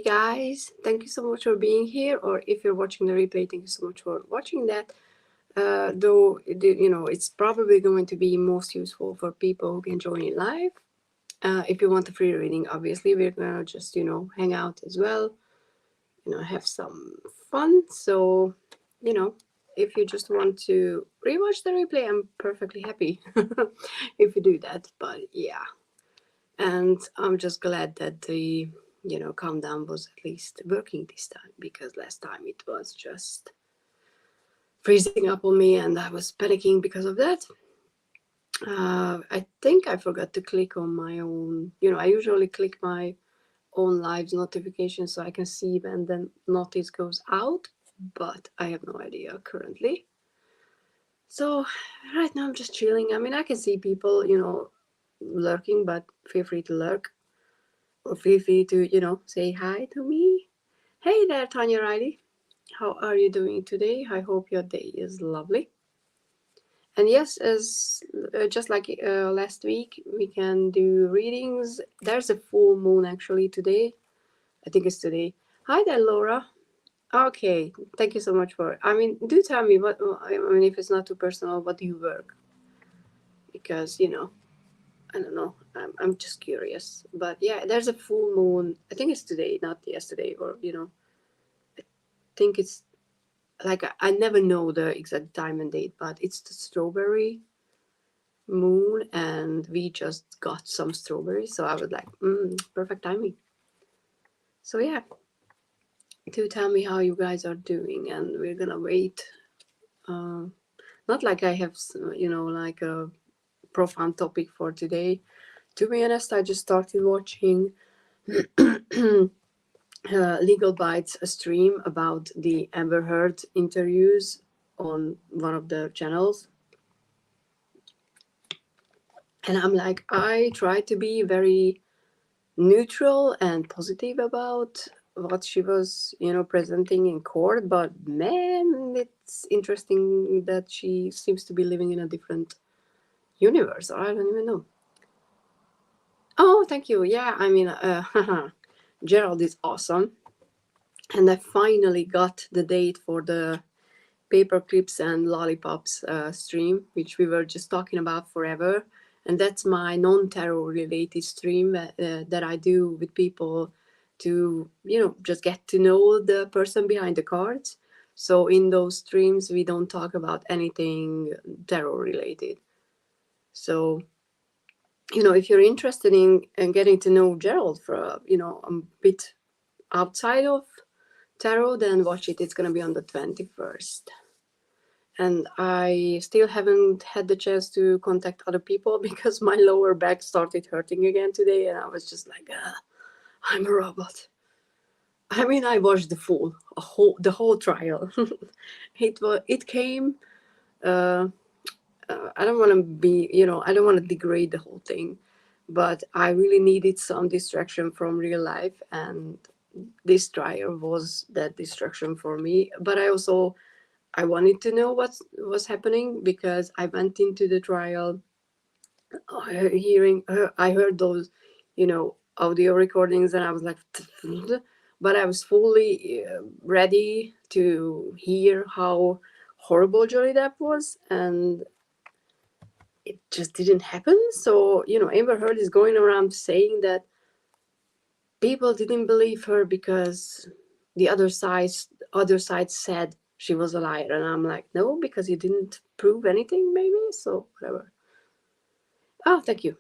guys, thank you so much for being here, or if you're watching the replay, thank you so much for watching that. Though it's probably going to be most useful for people who can join in live. If you want a free reading, obviously we're gonna just hang out as well, have some fun. So if you just want to rewatch the replay, I'm perfectly happy if you do that. But yeah, and I'm just glad that the calm down was at least working this time, because last time it was just freezing up on me and I was panicking because of that. I think I forgot to click on my own, I usually click my own lives notification so I can see when the notice goes out, but I have no idea currently. So right now I'm just chilling. I mean, I can see people, lurking, but feel free to lurk, or feel free to, say hi to me. Hey there, Tanya Riley. How are you doing today? I hope your day is lovely. And yes, as just like last week, we can do readings. There's a full moon actually today. I think it's today. Hi there, Laura. Okay, thank you so much for. I mean, do tell me what. I mean, if it's not too personal, what do you work? Because I don't know. I'm just curious. But yeah, there's a full moon. I think it's today, not yesterday, or I think it's like I never know the exact time and date, but it's the strawberry moon, and we just got some strawberries, so I was like, perfect timing. So yeah, do tell me how you guys are doing, and we're gonna wait. Not like I have, like a profound topic for today. To be honest, I just started watching Legal Bites, a stream about the Amber Heard interviews on one of the channels. And I'm like, I try to be very neutral and positive about what she was, presenting in court. But man, it's interesting that she seems to be living in a different universe, or I don't even know. Oh, thank you. Yeah, I mean, Gerald is awesome. And I finally got the date for the Paperclips and Lollipops stream, which we were just talking about forever. And that's my non-tarot related stream that I do with people to, just get to know the person behind the cards. So in those streams, we don't talk about anything tarot related. So, if you're interested in getting to know Gerald for, a bit outside of tarot, then watch it. It's going to be on the 21st. And I still haven't had the chance to contact other people because my lower back started hurting again today, and I was just like, I'm a robot. I mean, I watched the whole trial. It came. I don't want to be, I don't want to degrade the whole thing, but I really needed some distraction from real life, and this trial was that distraction for me. But I wanted to know what was happening, because I went into the trial I heard those, audio recordings, and I was like, but I was fully ready to hear how horrible Johnny Depp was, and it just didn't happen. So, Amber Heard is going around saying that people didn't believe her because the other side said she was a liar, and I'm like, no, because you didn't prove anything, maybe. So whatever. Oh, thank you.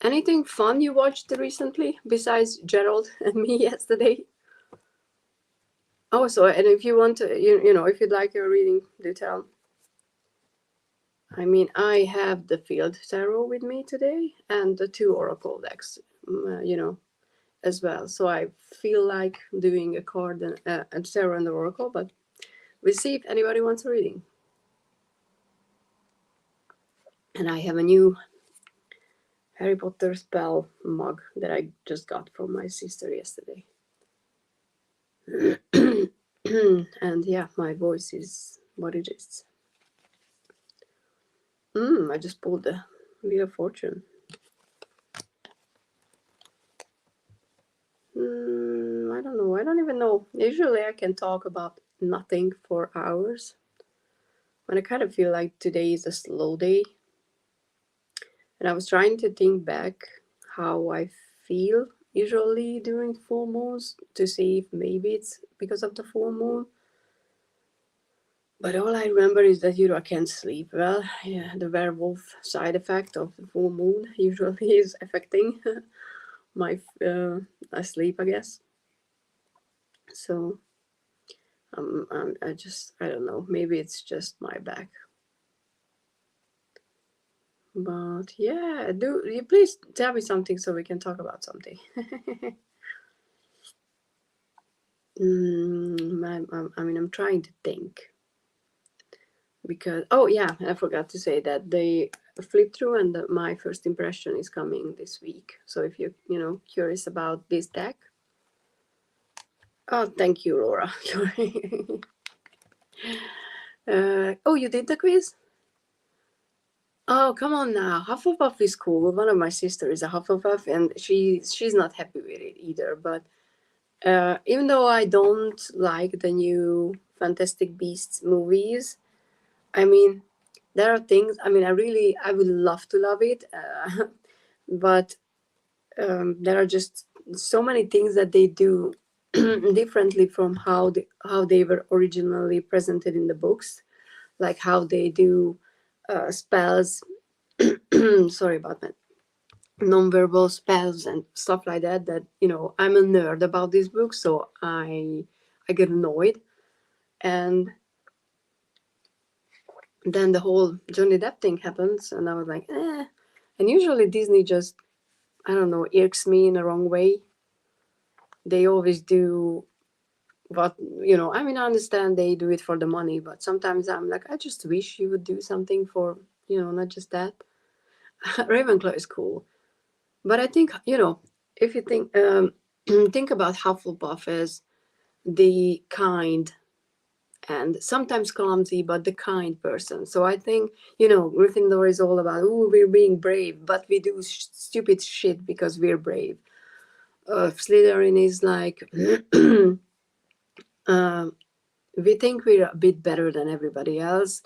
Anything fun you watched recently besides Gerald and me yesterday? Oh, so, and if you want to, if you'd like a reading, do tell. I mean, I have the Field Tarot with me today and the 2 Oracle decks, as well. So I feel like doing a card and a tarot and the Oracle, but we'll see if anybody wants a reading. And I have a new Harry Potter spell mug that I just got from my sister yesterday. And yeah, my voice is what it is. I just pulled the Wheel of Fortune. I I don't know. I don't even know. Usually I can talk about nothing for hours. When I kind of feel like today is a slow day. And I was trying to think back how I feel usually during full moons to see if maybe it's because of the full moon. But all I remember is that I can't sleep well. Yeah, the werewolf side effect of the full moon usually is affecting my sleep, I guess. So I don't know. Maybe it's just my back. But yeah, do you please tell me something so we can talk about something. I'm trying to think because yeah, I forgot to say that the flip through and my first impression is coming this week. So if you're curious about this deck, oh, thank you, Laura. Oh, you did the quiz? Oh, come on now. Hufflepuff is cool. One of my sisters is a Hufflepuff, and she's not happy with it either. But even though I don't like the new Fantastic Beasts movies, I mean, there are things. I mean, I would love to love it, but there are just so many things that they do differently from how they were originally presented in the books, like how they do spells. Sorry about that. Non-verbal spells and stuff like that. That I'm a nerd about these books, so I get annoyed, and then the whole Johnny Depp thing happens, and I was like, eh. And usually Disney just, I don't know, irks me in the wrong way. They always do what, I mean, I understand they do it for the money, but sometimes I'm like, I just wish you would do something for, not just that. Ravenclaw is cool. But I think, if you think, think about Hufflepuff as the kind and sometimes clumsy, but the kind person. So I think, Gryffindor is all about, oh, we're being brave, but we do stupid shit because we're brave. Slytherin is like, we think we're a bit better than everybody else,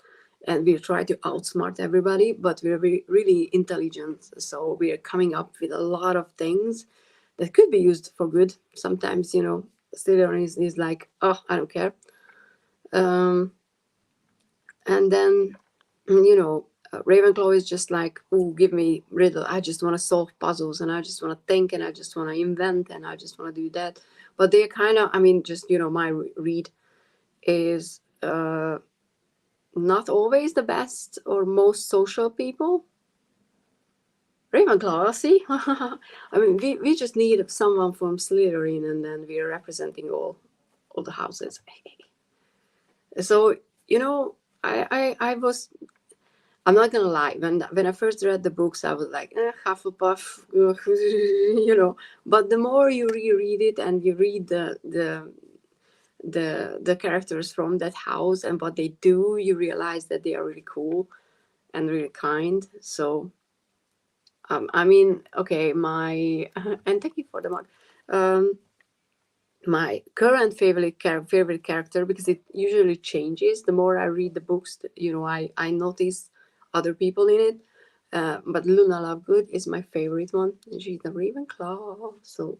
and we try to outsmart everybody, but we're really intelligent. So we are coming up with a lot of things that could be used for good. Sometimes, Slytherin is like, oh, I don't care. And then, Ravenclaw is just like, oh, give me riddle. I just want to solve puzzles, and I just want to think, and I just want to invent, and I just want to do that. But they're kind of, just, my read is not always the best or most social people. Ravenclaw, see? I mean, we just need someone from Slytherin, and then we're representing all the houses. So, I was, I'm not gonna lie, when I first read the books, I was like, Hufflepuff, But the more you reread it and you read the characters from that house and what they do, you realize that they are really cool and really kind. So okay, my and thank you for the mug. My current favorite character, because it usually changes the more I read the books, I notice other people in it, but Luna Lovegood is my favorite one, and she's the Ravenclaw. So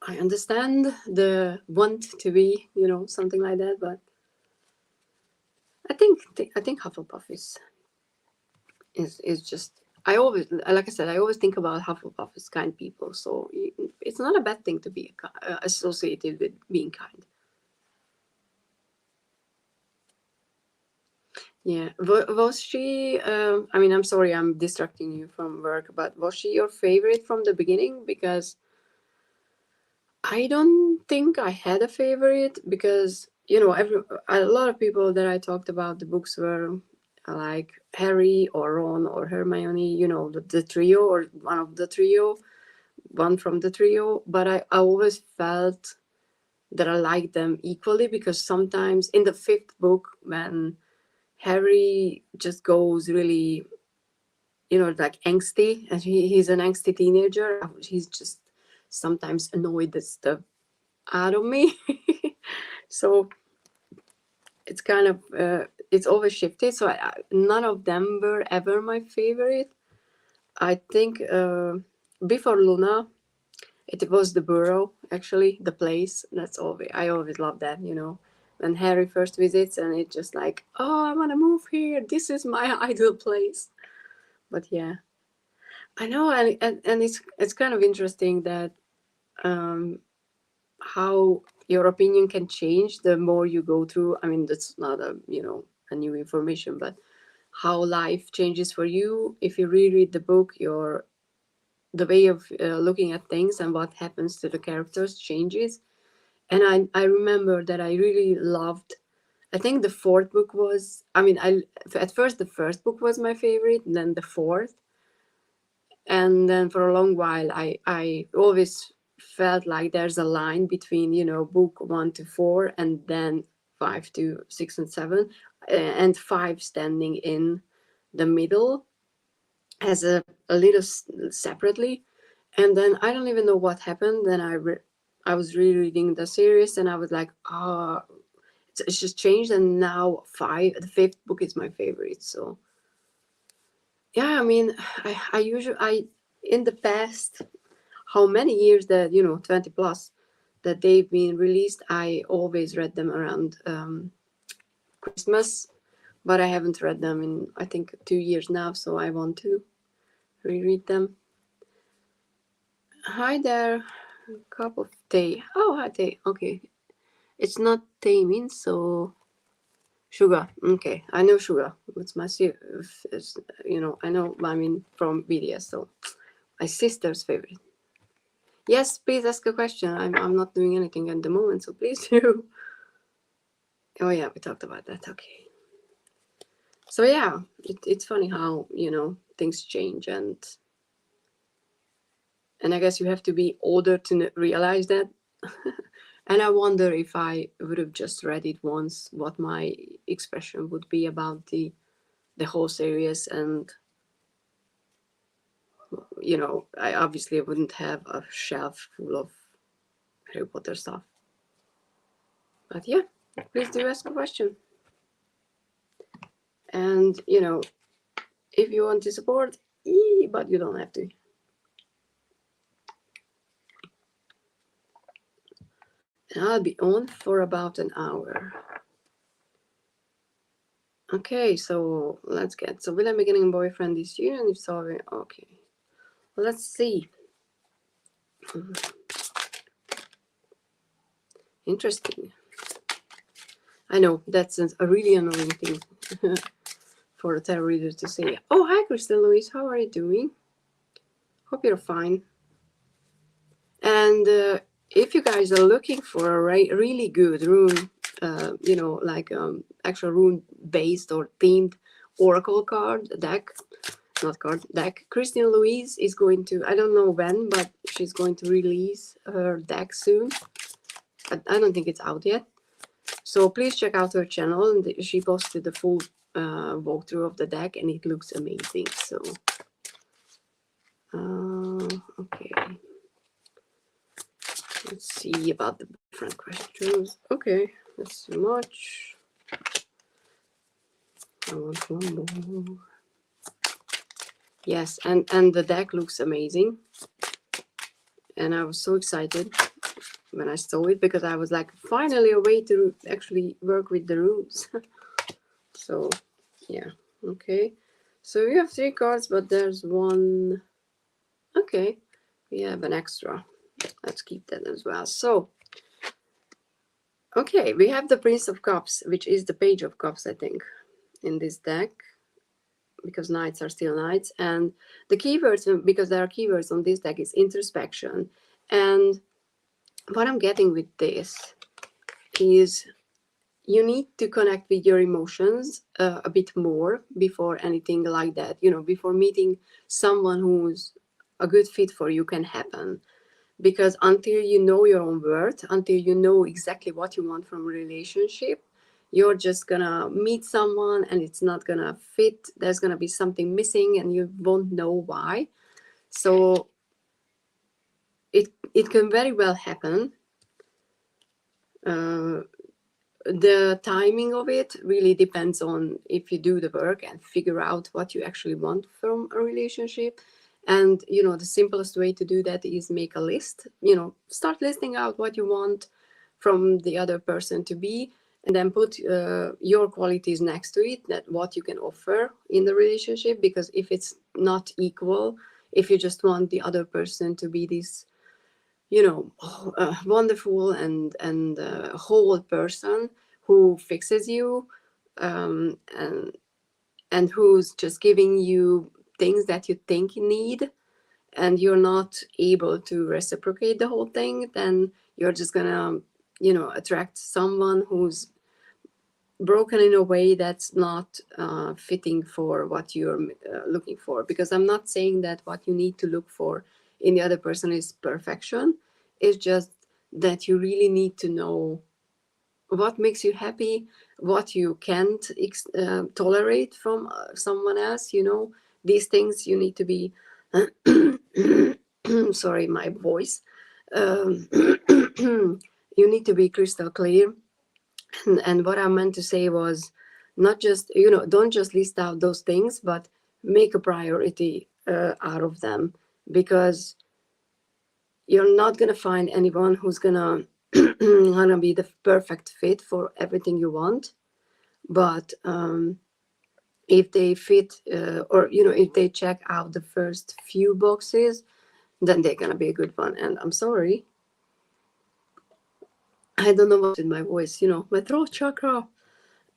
I understand the want to be, something like that, but I think Hufflepuff is just. I always, like I said, I always think about Hufflepuff as kind people. So it's not a bad thing to be associated with being kind. Yeah. Was she? I'm sorry, I'm distracting you from work, but was she your favorite from the beginning? Because I don't think I had a favorite, because a lot of people that I talked about the books were like Harry or Ron or Hermione, the trio, or one from the trio. But I always felt that I liked them equally, because sometimes in the fifth book, when Harry just goes really, like angsty, and he's an angsty teenager. He's just sometimes annoy the stuff out of me. So it's kind of it's always shifted. So none of them were ever my favorite. I think before Luna, it was the Burrow, actually, the place. That's always, I always love that, you know, when Harry first visits and it's just like, oh, I want to move here. This is my ideal place. But yeah, I know, and it's kind of interesting that how your opinion can change the more you go through. I mean, that's not a, you know, a new information, but how life changes for you if you reread the book, your the way of looking at things and what happens to the characters changes. And I remember that I really loved, I think the fourth book was, I mean, at first the first book was my favorite, and then the fourth, and then for a long while I always felt like there's a line between, you know, book 1 to 4 and then 5 to 6 and 7, and 5 standing in the middle as a little separately. And then I don't even know what happened. Then I was rereading the series and I was like, oh, it's just changed. And now the fifth book is my favorite. So yeah, I mean, I usually, in the past, how many years that, you know, 20 plus that they've been released, I always read them around Christmas, but I haven't read them in, I think, 2 years now. So I want to reread them. Hi there, cup of tea. Oh, hi tea. Okay, it's not Taemin, so Suga. Okay, I know Suga. It's my you know, I know. I mean, from BTS, so my sister's favorite. Yes, please ask a question. I'm not doing anything at the moment, so please do. Oh yeah, we talked about that. Okay. So yeah, it's funny how, you know, things change, and I guess you have to be older to realize that. And I wonder if I would have just read it once, what my expression would be about the whole series. And, you know, I obviously wouldn't have a shelf full of Harry Potter stuff. But yeah, please do ask a question. And, you know, if you want to support, but you don't have to. And I'll be on for about an hour. Okay, so let's get. So will I be getting a boyfriend this year? And if so, okay. Well, let's see. Interesting. I know that's a really annoying thing for a tarot reader to say. Oh, hi, Kristen Louise. How are you doing? Hope you're fine. And if you guys are looking for a really good rune, you know, like actual rune-based or themed oracle card deck, not card deck, Kristen Louise is going to, I don't know when, but she's going to release her deck soon. I don't think it's out yet. So please check out her channel. And she posted the full walkthrough of the deck, and it looks amazing. So, okay. Let's see about the different questions. Okay, that's too much. I want one more. Yes, and the deck looks amazing. And I was so excited when I saw it, because I was like, finally a way to actually work with the runes. So yeah, okay. So we have 3 cards, but there's one. Okay, we have an extra. Let's keep that as well. So okay, we have the Prince of Cups, which is the Page of Cups, I think, in this deck, because knights are still knights. And the keywords, because there are keywords on this deck, is introspection. And what I'm getting with this is you need to connect with your emotions a bit more before anything like that, you know, before meeting someone who's a good fit for you can happen. Because until you know your own worth, until you know exactly what you want from a relationship, you're just gonna meet someone and it's not gonna fit. There's gonna be something missing and you won't know why. So it can very well happen. The timing of it really depends on if you do the work and figure out what you actually want from a relationship. And the simplest way to do that is make a list. Start listing out what you want from the other person to be, and then put your qualities next to it, that what you can offer in the relationship. Because if it's not equal, if you just want the other person to be this wonderful and whole person who fixes you, and who's just giving you things that you think you need, and you're not able to reciprocate the whole thing, then you're just gonna attract someone who's broken in a way that's not fitting for what you're looking for. Because I'm not saying that what you need to look for in the other person is perfection. It's just that you really need to know what makes you happy, what you can't tolerate from someone else. These things you need to be sorry, my voice. You need to be crystal clear. And what I meant to say was, not just, don't just list out those things, but make a priority out of them. Because you're not going to find anyone who's gonna be the perfect fit for everything you want. But if they fit, or if they check out the first few boxes, then they're gonna be a good one. And I'm sorry, I don't know what's in my voice, my throat chakra.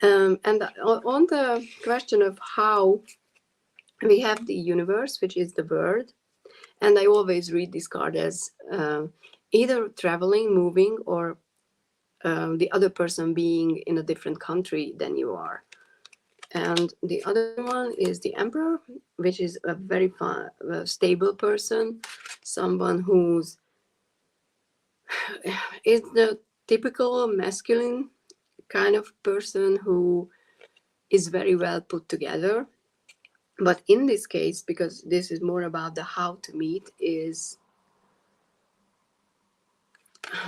And on the question of how, we have the universe, which is the word. And I always read this card as either traveling, moving, or the other person being in a different country than you are. And the other one is the Emperor, which is a very stable person, someone who's is the typical masculine kind of person who is very well put together. But in this case, because this is more about the how to meet, is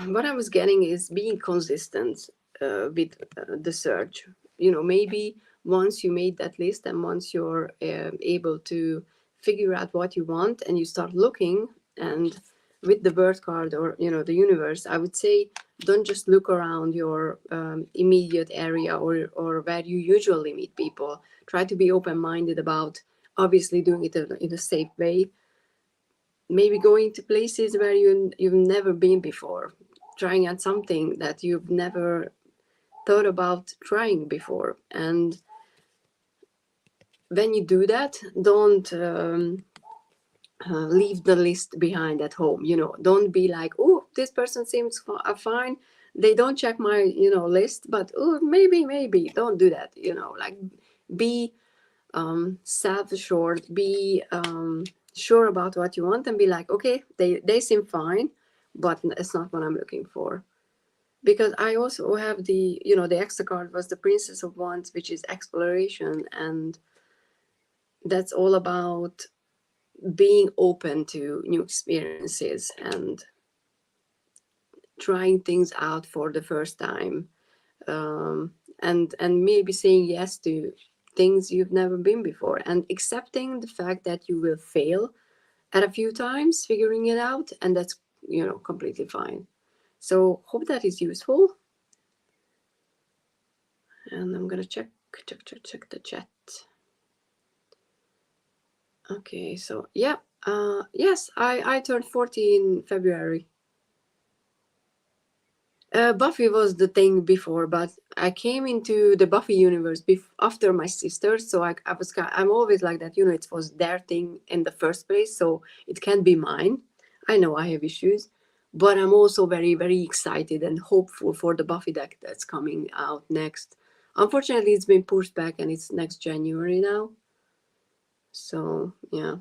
what I was getting is being consistent with the search. Maybe once you made that list, and once you're able to figure out what you want, and you start looking, and with the birth card, or the universe, I would say, don't just look around your immediate area, or where you usually meet people. Try to be open-minded about, obviously, doing it in a safe way. Maybe going to places where you've never been before, trying out something that you've never thought about trying before. And when you do that, don't leave the list behind at home. Don't be like, oh, this person seems fine, they don't check my list, but oh, maybe don't do that. Like, be self-assured, be sure about what you want, and be like, okay, they seem fine, but it's not what I'm looking for. Because I also have the extra card was the Princess of Wands, which is exploration, and that's all about being open to new experiences and trying things out for the first time, and maybe saying yes to things you've never been before, and accepting the fact that you will fail at a few times figuring it out, and that's completely fine. So hope that is useful, and I'm gonna check the chat. Okay, so yeah, yes, I turned 40 in February. Buffy was the thing before, but I came into the Buffy universe after my sisters. So I'm always like that, it was their thing in the first place, so it can't be mine. I know I have issues, but I'm also very, very excited and hopeful for the Buffy deck that's coming out next. Unfortunately, it's been pushed back, and it's next January now. So yeah,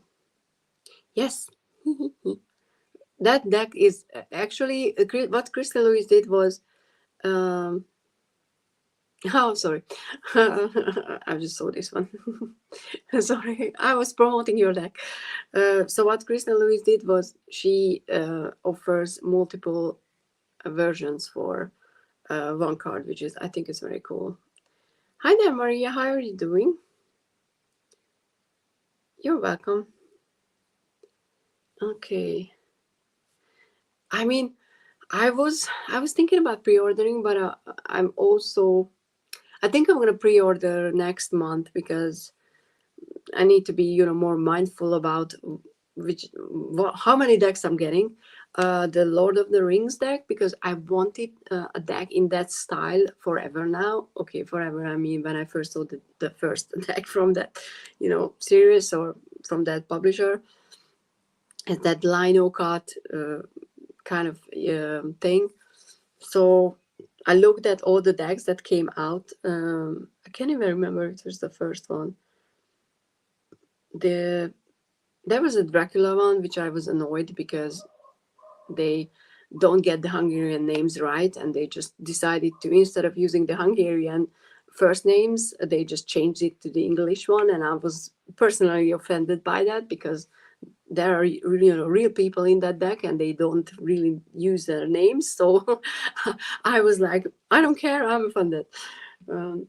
yes. That deck is actually what Crystal Louise did was Oh, sorry. I just saw this one. Sorry, I was promoting your deck. So what Krishna Louise did was she offers multiple versions for one card, which is I think is very cool. Hi there, Maria. How are you doing? You're welcome. Okay. I mean, I was thinking about pre-ordering, but I'm also I think I'm gonna pre-order next month because I need to be more mindful about how many decks I'm getting. The Lord of the Rings deck because I wanted a deck in that style forever now. Okay, forever. I mean when I first saw the first deck from that series or from that publisher, it's that lino cut kind of thing. So I looked at all the decks that came out. I can't even remember if it was the first one. The There was a Dracula one, which I was annoyed because they don't get the Hungarian names right, and they just decided to, instead of using the Hungarian first names, they just changed it to the English one, and I was personally offended by that because there are real people in that deck, and they don't really use their names. So I was like, I don't care, I'm offended. Um,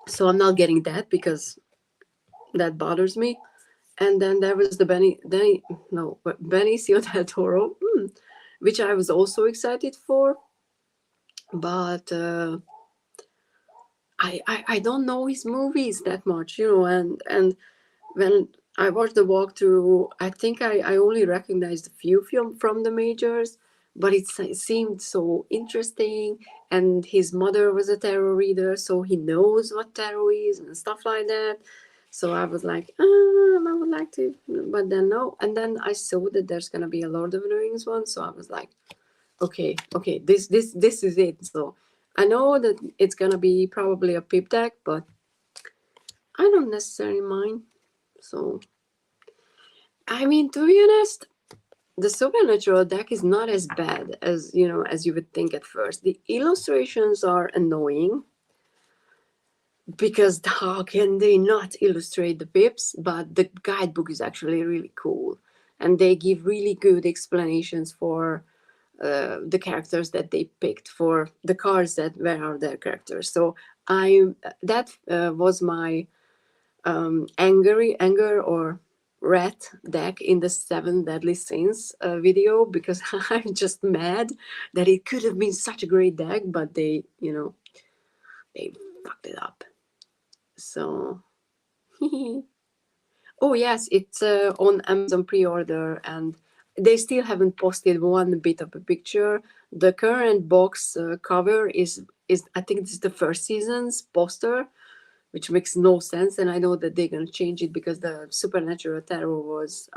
so I'm not getting that because that bothers me. And then there was the Benicio del Toro, which I was also excited for, but I don't know his movies that much, and when I watched the walkthrough, I think I only recognized a few from the majors, but it seemed so interesting. And his mother was a tarot reader, so he knows what tarot is and stuff like that. So I was like, I would like to, but then no. And then I saw that there's gonna be a Lord of the Rings one, so I was like, okay, this is it. So I know that it's gonna be probably a pip deck, but I don't necessarily mind. So I mean, to be honest, the supernatural deck is not as bad as as you would think at first. The illustrations are annoying because how can they not illustrate the pips? But the guidebook is actually really cool, and they give really good explanations for the characters that they picked for the cards that were their characters. So I that was my anger or rat deck in the Seven Deadly Sins video because I'm just mad that it could have been such a great deck, but they fucked it up. So oh yes, it's on Amazon pre-order, and they still haven't posted one bit of a picture. The current box cover is I think this is the first season's poster, which makes no sense. And I know that they're gonna change it because the Supernatural Tarot was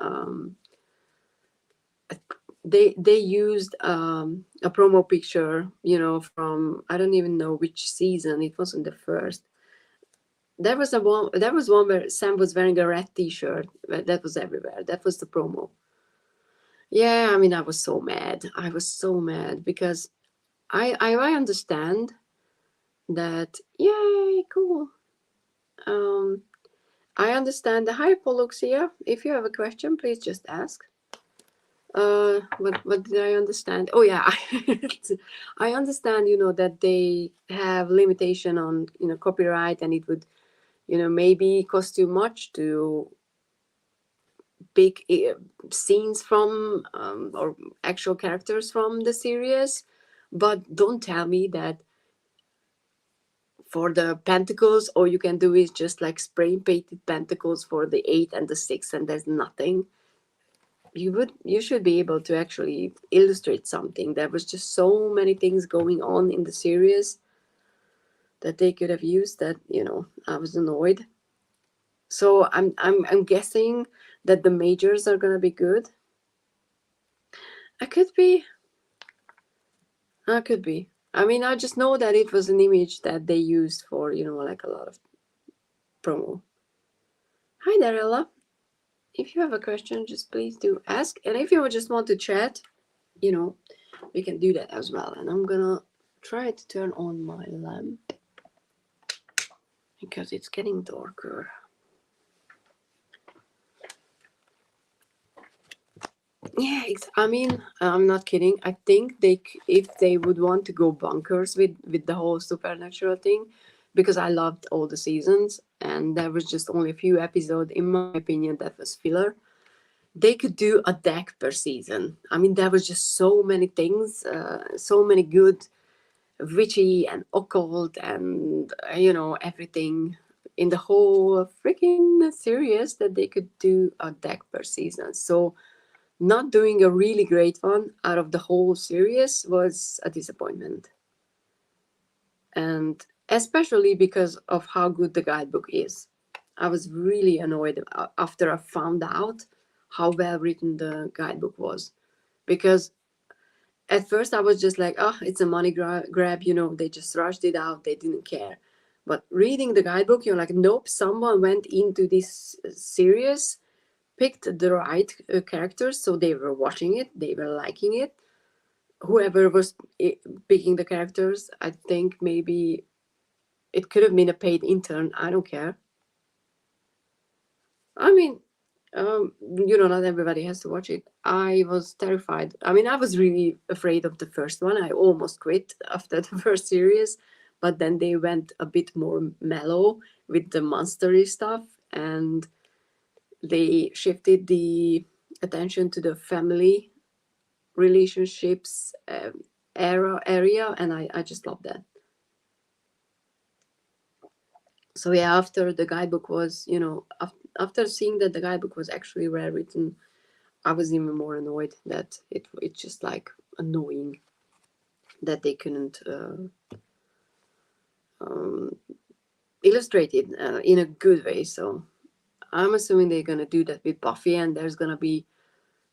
they used a promo picture, from I don't even know which season. It wasn't the first. There was one where Sam was wearing a red T-shirt. That was everywhere. That was the promo. Yeah, I mean, I was so mad. I was so mad because I understand that. Yay, cool. Um, I understand the hypoluxia. If you have a question, please just ask. What did I understand? Oh yeah, I understand. That they have limitation on copyright, and it would maybe cost too much to pick scenes from or actual characters from the series. But don't tell me that for the pentacles, all you can do is just like spray painted pentacles for the 8 and the 6, and there's nothing. You should be able to actually illustrate something. There was just so many things going on in the series that they could have used that I was annoyed. So I'm guessing that the majors are gonna be good. I could be. I could be. I mean, I just know that it was an image that they used for like a lot of promo. Hi there, Ella. If you have a question, just please do ask. And if you just want to chat, we can do that as well. And I'm gonna try to turn on my lamp because it's getting darker. Yeah, I mean, I'm not kidding. I think if they would want to go bonkers with the whole supernatural thing, because I loved all the seasons, and there was just only a few episodes, in my opinion, that was filler. They could do a deck per season. I mean, there was just so many things, so many good witchy and occult and everything in the whole freaking series that they could do a deck per season. So not doing a really great one out of the whole series was a disappointment. And especially because of how good the guidebook is. I was really annoyed after I found out how well written the guidebook was. Because at first I was just like, oh, it's a money grab, they just rushed it out, they didn't care. But reading the guidebook, you're like, nope, someone went into this series, picked the right characters, so they were watching it, they were liking it. Whoever was picking the characters, I think maybe it could have been a paid intern, I don't care. I mean, not everybody has to watch it. I was terrified. I mean, I was really afraid of the first one. I almost quit after the first series, but then they went a bit more mellow with the monstery stuff, and they shifted the attention to the family relationships area, and I just love that. So yeah, after the guidebook was, after seeing that the guidebook was actually well written, I was even more annoyed that it's just like annoying that they couldn't um, illustrate it in a good way. So I'm assuming they're gonna do that with Buffy, and there's gonna be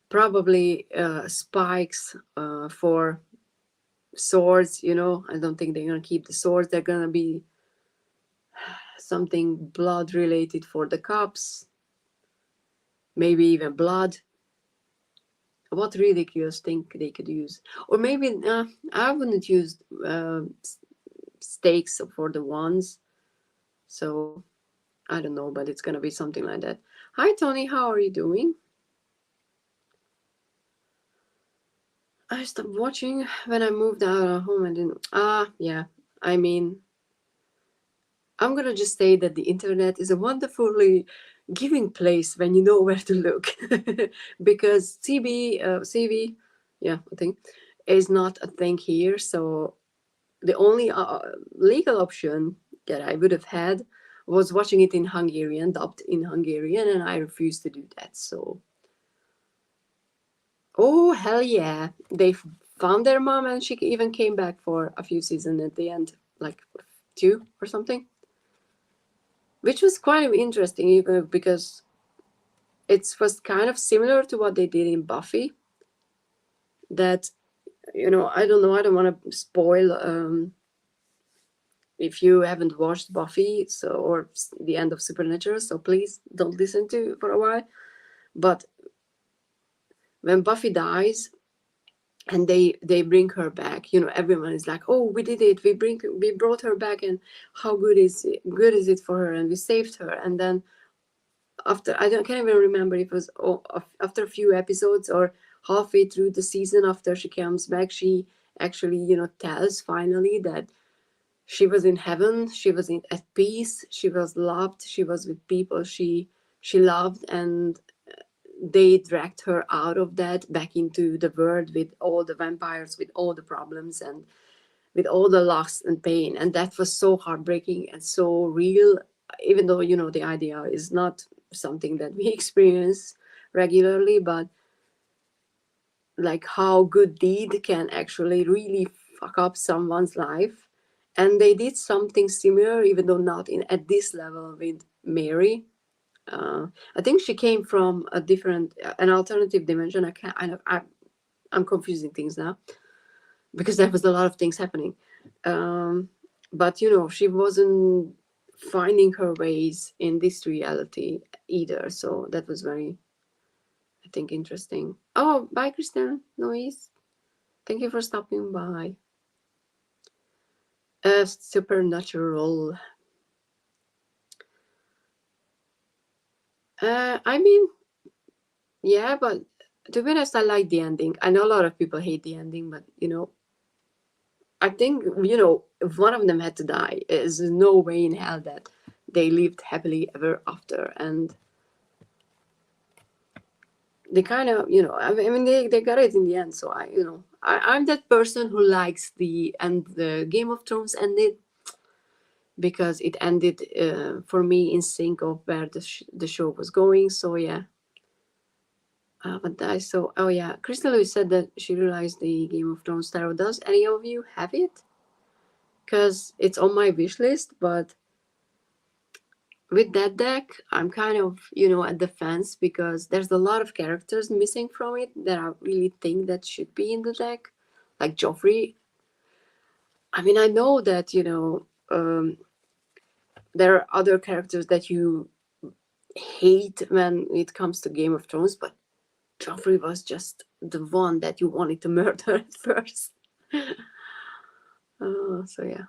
probably spikes for swords. I don't think they're gonna keep the swords. They're gonna be something blood related for the cups, maybe even blood. What ridiculous thing they could use, or maybe I wouldn't use stakes for the wands. So I don't know, but it's gonna be something like that. Hi Tony, how are you doing? I stopped watching when I moved out of home and didn't. Yeah. I mean, I'm gonna just say that the internet is a wonderfully giving place when you know where to look, because CB, yeah, I think, is not a thing here. So the only legal option that I would have had was watching it in Hungarian, dubbed in Hungarian, and I refused to do that. So, oh hell yeah, they found their mom, and she even came back for a few seasons at the end, like 2 or something, which was quite interesting, even because it was kind of similar to what they did in Buffy. That I don't know, I don't want to spoil. If you haven't watched Buffy, or the end of Supernatural, so please don't listen to for a while. But when Buffy dies and they bring her back, everyone is like, oh, we did it, we brought her back, and how good is it for her, and we saved her. And then after, can't even remember if it was after a few episodes or halfway through the season, after she comes back, she actually tells finally that she was in heaven, she was at peace, she was loved, she was with people she loved, and they dragged her out of that back into the world with all the vampires, with all the problems, and with all the loss and pain. And that was so heartbreaking and so real, even though the idea is not something that we experience regularly, but like how good deed can actually really fuck up someone's life. And they did something similar, even though not at this level, with Mary. I think she came from an alternative dimension. I'm confusing things now because there was a lot of things happening. But she wasn't finding her ways in this reality either. So that was very, I think, interesting. Oh, bye, Christian Noise. Thank you for stopping by. Supernatural. I mean, yeah, but to be honest, I like the ending. I know a lot of people hate the ending, but I think if one of them had to die, there's no way in hell that they lived happily ever after, and they kind of I mean they got it in the end. So I'm that person who likes the Game of Thrones ended because it ended for me in sync of where the show was going. So yeah. But I saw. Oh yeah, Crystal Lewis said that she realized the Game of Thrones tarot. Does any of you have it? Because it's on my wish list, but with that deck, I'm kind of at the fence because there's a lot of characters missing from it that I really think that should be in the deck, like Joffrey. I mean, I know that there are other characters that you hate when it comes to Game of Thrones, but Joffrey was just the one that you wanted to murder at first. So yeah.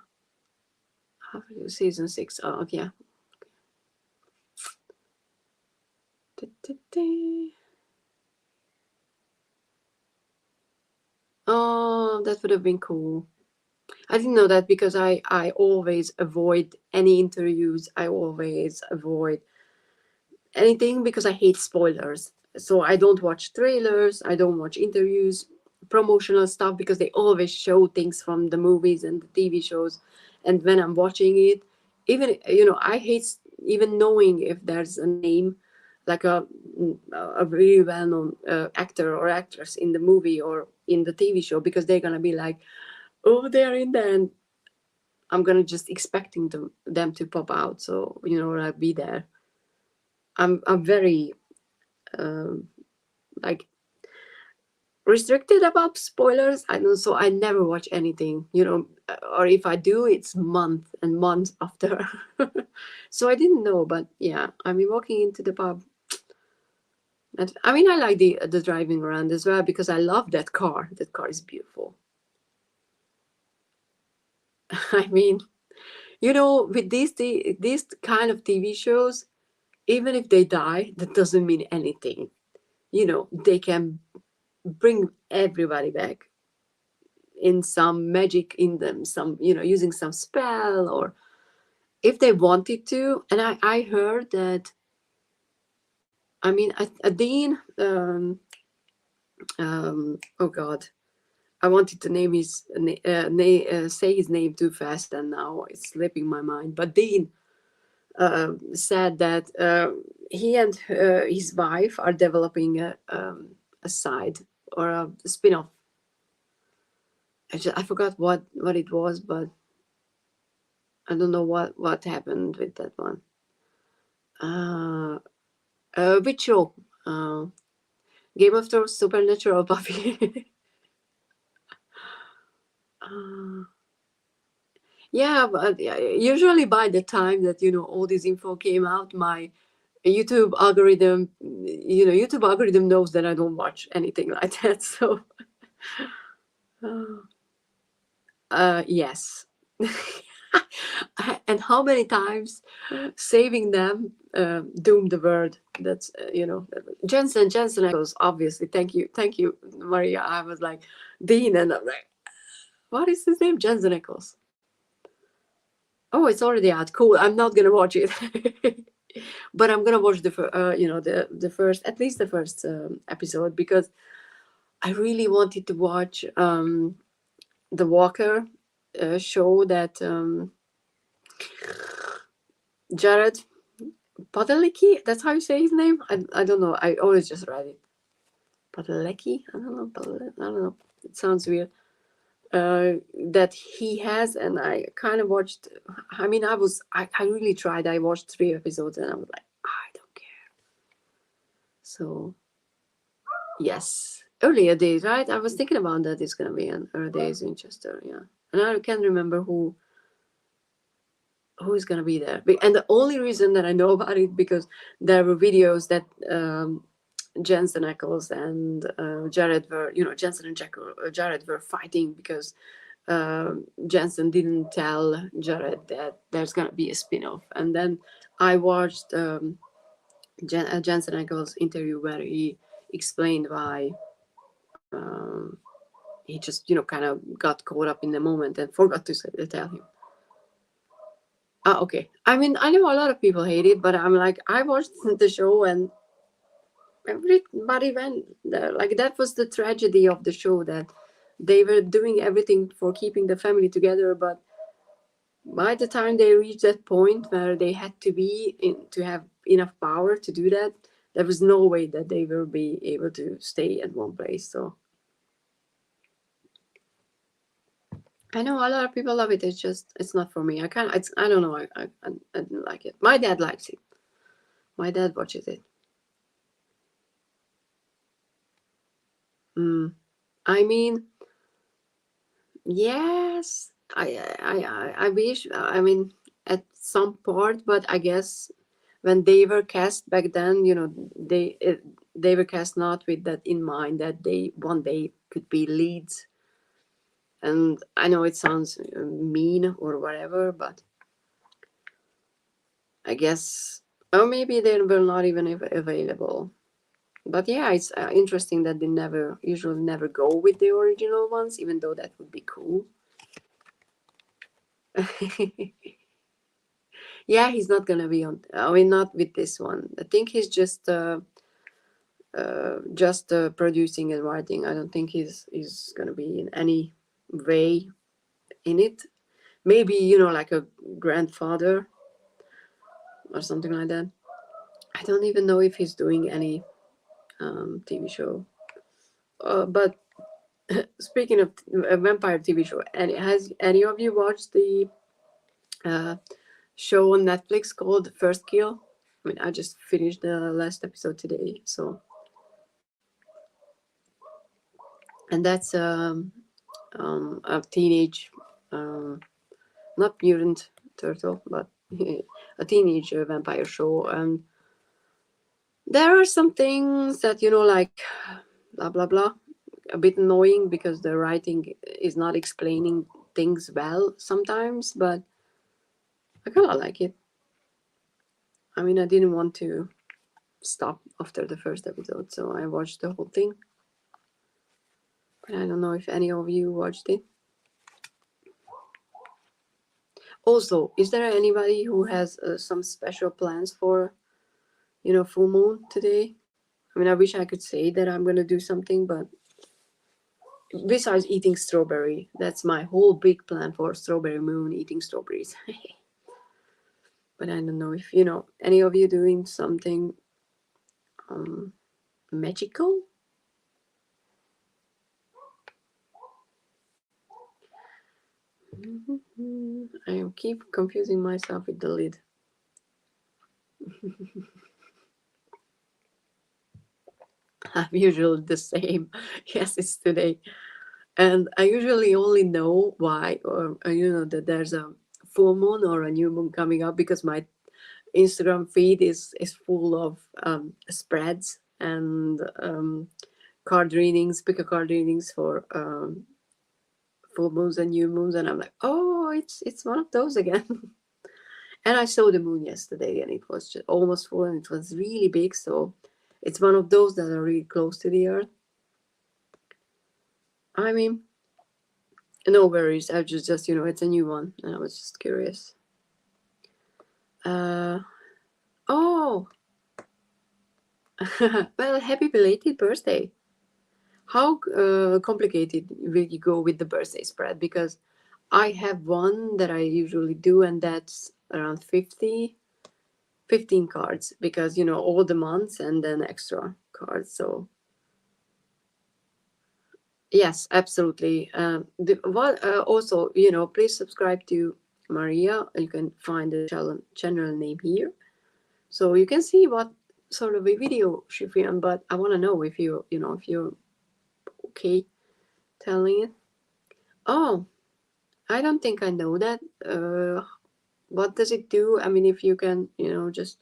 Season 6. Oh yeah. Oh, that would have been cool. I didn't know that because I always avoid any interviews. I always avoid anything because I hate spoilers. So I don't watch trailers. I don't watch interviews, promotional stuff because they always show things from the movies and the TV shows. And when I'm watching it, even I hate even knowing if there's a name like a really well-known actor or actress in the movie or in the TV show because they're gonna be like, oh, they're in there, and I'm gonna just expecting them to pop out. So I'll be there. I'm very like restricted about spoilers. I know, so I never watch anything. Or if I do, it's month and months after. So I didn't know, but yeah, I mean, walking into the pub. And I mean, I like the driving around as well because I love that car. That car is beautiful. I mean, with these kind of TV shows, even if they die, that doesn't mean anything. They can bring everybody back in some magic in them, some using some spell, or if they wanted to. And I heard that. I mean, Dean. Oh God, I wanted to name his say his name too fast, and now it's slipping my mind. But Dean said that he and his wife are developing a side or a spin-off. I forgot what it was, but I don't know what happened with that one. Which show? Game of Thrones, Supernatural, Buffy. uh, yeah, but usually by the time that all this info came out, my YouTube algorithm knows that I don't watch anything like that. So, yes. And how many times saving them doomed the world? That's Jensen Ackles, obviously. Thank you, Maria. I was like Dean, and I'm like, what is his name? Jensen Ackles. Oh, it's already out. Cool. I'm not gonna watch it, but I'm gonna watch the first, at least the first episode, because I really wanted to watch the Walker show that Jared Padalecki. That's how you say his name. I don't know. I always just read it. Padalecki. I don't know. I don't know. It sounds weird. That he has, and I kind of watched. I mean, I really tried. I watched 3 episodes, and I was like, I don't care. So yes, earlier days, right? I was thinking about that. It's gonna be an early days in Chester, yeah. And I can't remember who is gonna be there. And the only reason that I know about it because there were videos that Jensen Ackles and Jared were, Jensen and Jared were fighting because Jensen didn't tell Jared that there's gonna be a spin-off. And then I watched Jensen Ackles interview where he explained why he just kind of got caught up in the moment and forgot to tell him. Okay. I mean, I know a lot of people hate it, but I'm like, I watched the show and everybody went there. Like, that was the tragedy of the show, that they were doing everything for keeping the family together, but by the time they reached that point where they had to be to have enough power to do that, there was no way that they will be able to stay at one place. So I know a lot of people love it. It's not for me. I don't know. I didn't like it. My dad likes it. My dad watches it. I mean, yes, I wish. I mean, at some part, but I guess when they were cast back then, they were cast not with that in mind, that they one day could be leads. And I know it sounds mean or whatever, but I guess, or maybe they were not even available. But yeah, it's interesting that they usually never go with the original ones, even though that would be cool. Yeah, he's not gonna be on. I mean, not with this one. I think he's just producing and writing. I don't think he's gonna be in any way in it. Maybe like a grandfather or something like that. I don't even know if he's doing any TV show. But speaking of vampire TV show, has any of you watched the show on Netflix called First Kill? I mean, I just finished the last episode today, so. And that's a teenage, not mutant turtle, but a teenage vampire show. And there are some things that, like blah, blah, blah, a bit annoying because the writing is not explaining things well sometimes, but I kind of like it. I mean, I didn't want to stop after the first episode, so I watched the whole thing. But I don't know if any of you watched it. Also, is there anybody who has some special plans for, full moon today? I mean, I wish I could say that I'm going to do something, but besides eating strawberry, that's my whole big plan for strawberry moon, eating strawberries. But I don't know if, any of you doing something magical? I keep confusing myself with the lid. I'm usually the same. Yes, it's today. And I usually only know why, or that there's a full moon or a new moon coming up, because my Instagram feed is full of spreads and card readings, pick a card readings for full moons and new moons, and I'm like, oh, it's one of those again. And I saw the moon yesterday, and it was just almost full, and it was really big. So it's one of those that are really close to the Earth. I mean, no worries. I just it's a new one, and I was just curious. Oh, well, happy belated birthday. How complicated will you go with the birthday spread? Because I have one that I usually do, and that's around 15 cards, because all the months and then extra cards. So yes, absolutely. Also, please subscribe to Maria. You can find the channel name here, so you can see what sort of a video she filmed. But I want to know if if you're okay telling it. Oh, I don't think I know that. What does it do? I mean, if you can, just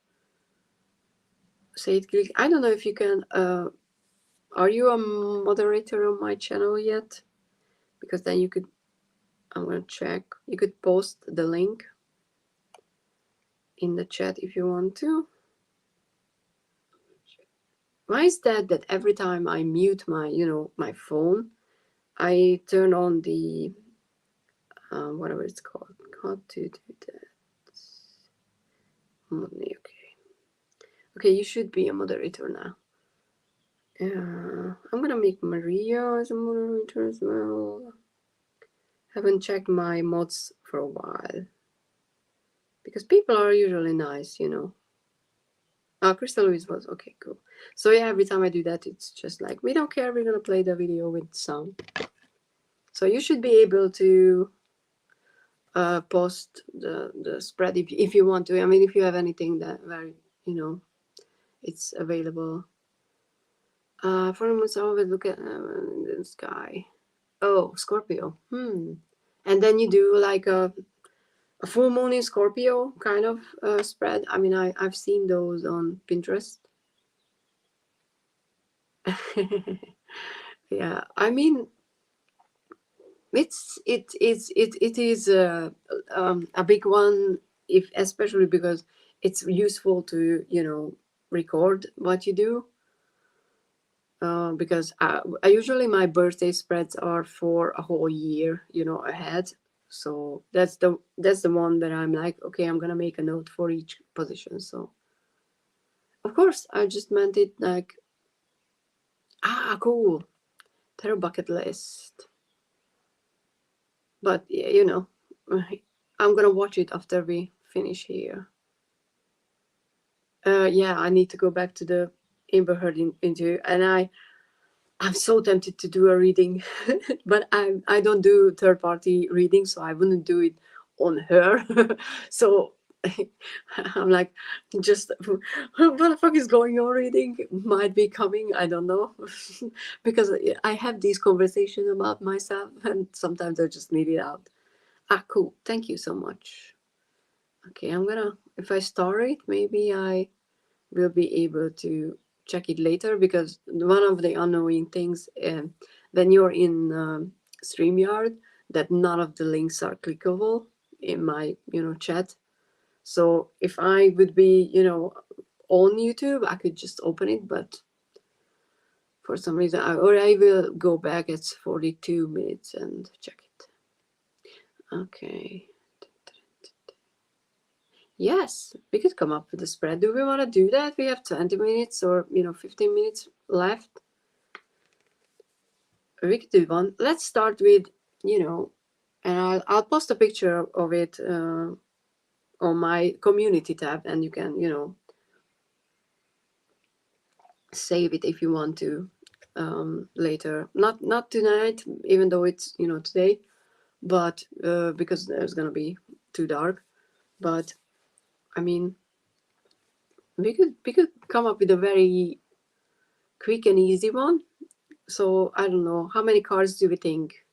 say it quickly. I don't know if you can. Are you a moderator on my channel yet? Because then you could I'm gonna check. You could post the link in the chat if you want to. Why is that every time I mute my, my phone, I turn on the, whatever it's called. How to do that? Okay. Okay, you should be a moderator now. I'm gonna make Maria as a moderator as well. Haven't checked my mods for a while. Because people are usually nice, Oh, Crystal Louise was okay, cool. So yeah, every time I do that, it's just like, we don't care, we're gonna play the video with sound. So you should be able to post the spread if you want to. I mean, if you have anything that where it's available. For instance, I always look at the sky. Oh, Scorpio. And then you do like a full moon in Scorpio kind of spread. I mean, I've seen those on Pinterest. Yeah, I mean, it is a big one, if especially because it's useful to record what you do. Because I usually my birthday spreads are for a whole year, ahead. So that's the one that I'm like, okay, I'm gonna make a note for each position. So of course I just meant it like, cool, tarot bucket list. But yeah, I'm gonna watch it after we finish here. Yeah, I need to go back to the Amber Heard interview, and I'm so tempted to do a reading, but I don't do third party reading, so I wouldn't do it on her. So I'm like, just what the fuck is going on? Reading might be coming. I don't know, because I have these conversations about myself, and sometimes I just need it out. Cool. Thank you so much. Okay, I'm gonna. If I start it, maybe I will be able to check it later, because one of the annoying things when you're in StreamYard, that none of the links are clickable in my chat. So if I would be on YouTube, I could just open it, but for some reason I will go back at 42 minutes and check it. Okay. Yes, we could come up with a spread. Do we want to do that? We have 20 minutes or 15 minutes left. We could do one. Let's start with, and I'll post a picture of it on my community tab, and you can, save it if you want to later. Not tonight, even though it's today, but because there's gonna be too dark. But I mean, we could come up with a very quick and easy one. So I don't know, how many cards do we think?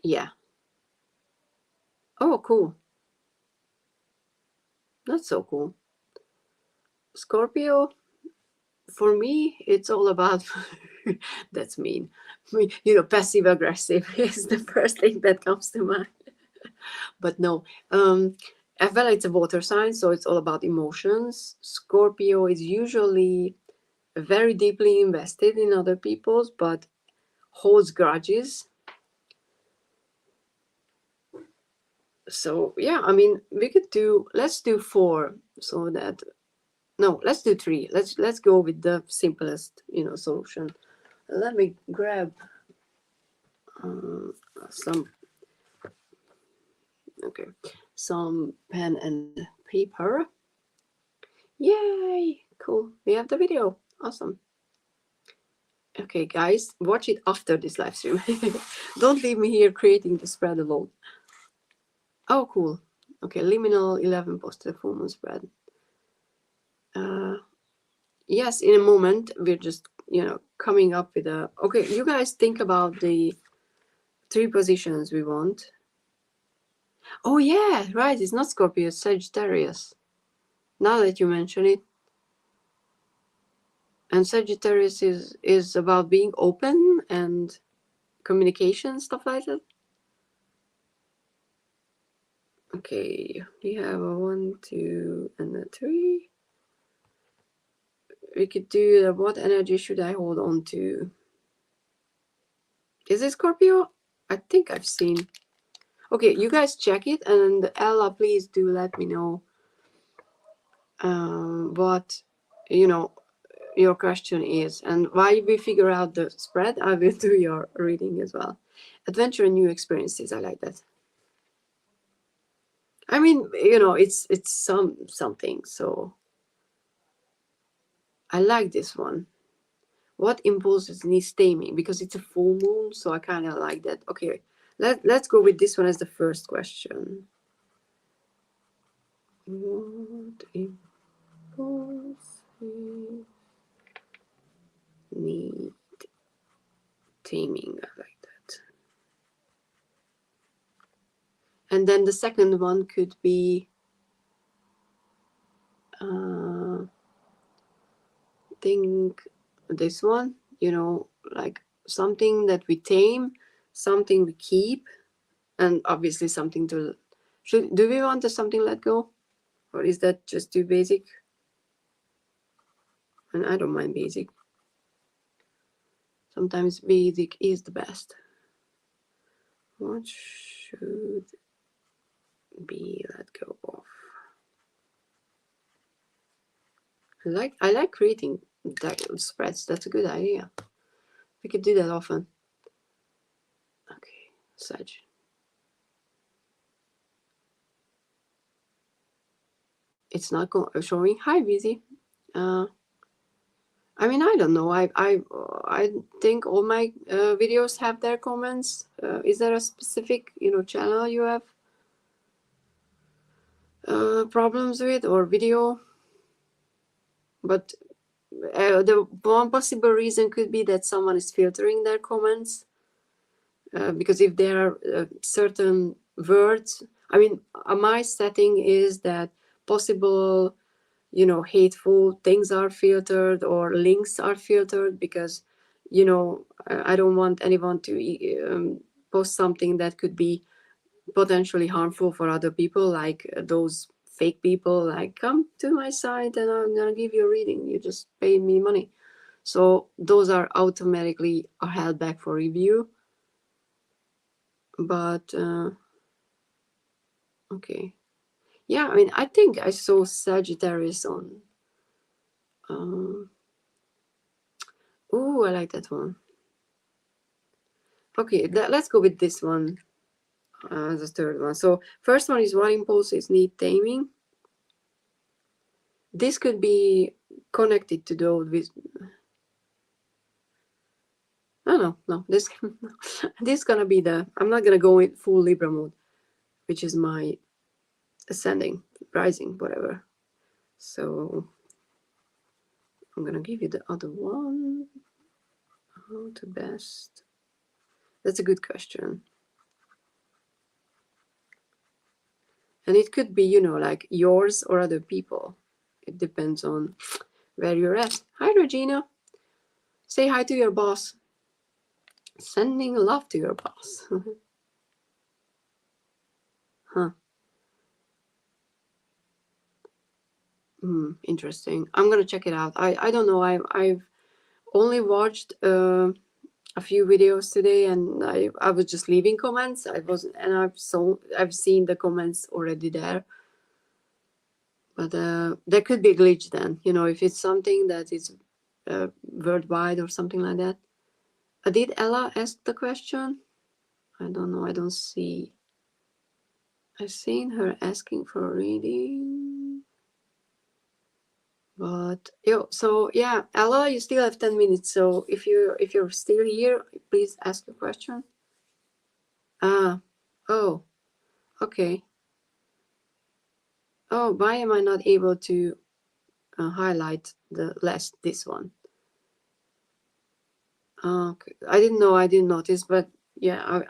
Yeah. Oh, cool. That's so cool. Scorpio, for me, it's all about that's mean. Passive aggressive is the first thing that comes to mind. But no, well, it's a water sign, so it's all about emotions. Scorpio is usually very deeply invested in other people's, but holds grudges. So yeah, I mean, let's do 4, so that no, let's do 3. Let's go with the simplest solution. Let me grab some pen and paper. Yay, cool, we have the video. Awesome. Okay guys, watch it after this live stream. Don't leave me here creating the spread alone. Oh cool. Okay, liminal 11 posted full moon spread. Yes, in a moment we're just coming up with a. Okay, you guys think about the 3 positions we want. Oh yeah, right, it's not Scorpio, it's Sagittarius. Now that you mention it. And Sagittarius is about being open and communication, stuff like that. Okay, we have a 1, 2, and a 3. We could do the what energy should I hold on to? Is it Scorpio? I think I've seen. Okay, you guys check it, and Ella, please do let me know what your question is, and while we figure out the spread, I will do your reading as well. Adventure and new experiences. I like that. I mean, it's something. So I like this one. What impulses needs taming, because it's a full moon, so I kind of like that. Okay, let's go with this one as the first question. What impulses need taming? I like that. And then the second one could be think this one, like something that we tame, something we keep, and obviously something to do we want something let go, or is that just too basic? And I don't mind basic. Sometimes basic is the best. What should be let go of? I like creating spreads. That's a good idea. We could do that often. Okay, Sag. It's not showing. Hi, Busy. I mean, I don't know. I think all my videos have their comments. Is there a specific channel you have problems with, or video? But the one possible reason could be that someone is filtering their comments, because if there are certain words, I mean, my setting is that possible hateful things are filtered or links are filtered, because I don't want anyone to post something that could be potentially harmful for other people, like those fake people, like, come to my site and I'm gonna give you a reading, you just pay me money. So those are automatically held back for review. But okay, yeah, I mean, I think I saw Sagittarius on oh, I like that one. Okay, let's go with this one as the third one. So first one is what impulses need taming. This could be connected to those with. No. This is gonna be the. I'm not gonna go in full Libra mode, which is my ascending, rising, whatever. So I'm gonna give you the other one. How to best. That's a good question. And it could be, like yours or other people. It depends on where you're at. Hi, Regina. Say hi to your boss. Sending love to your boss. Huh. Interesting. I'm gonna check it out. I don't know. I've only watched a few videos today, and I was just leaving comments. I've seen the comments already there. But there could be a glitch then, if it's something that is worldwide or something like that. Did Ella ask the question? I don't know. I don't see. I've seen her asking for a reading. But so yeah, Ella, you still have 10 minutes. So if you're still here, please ask your question. Oh, okay. Oh, why am I not able to highlight this one? Okay. I didn't know. I didn't notice, but yeah,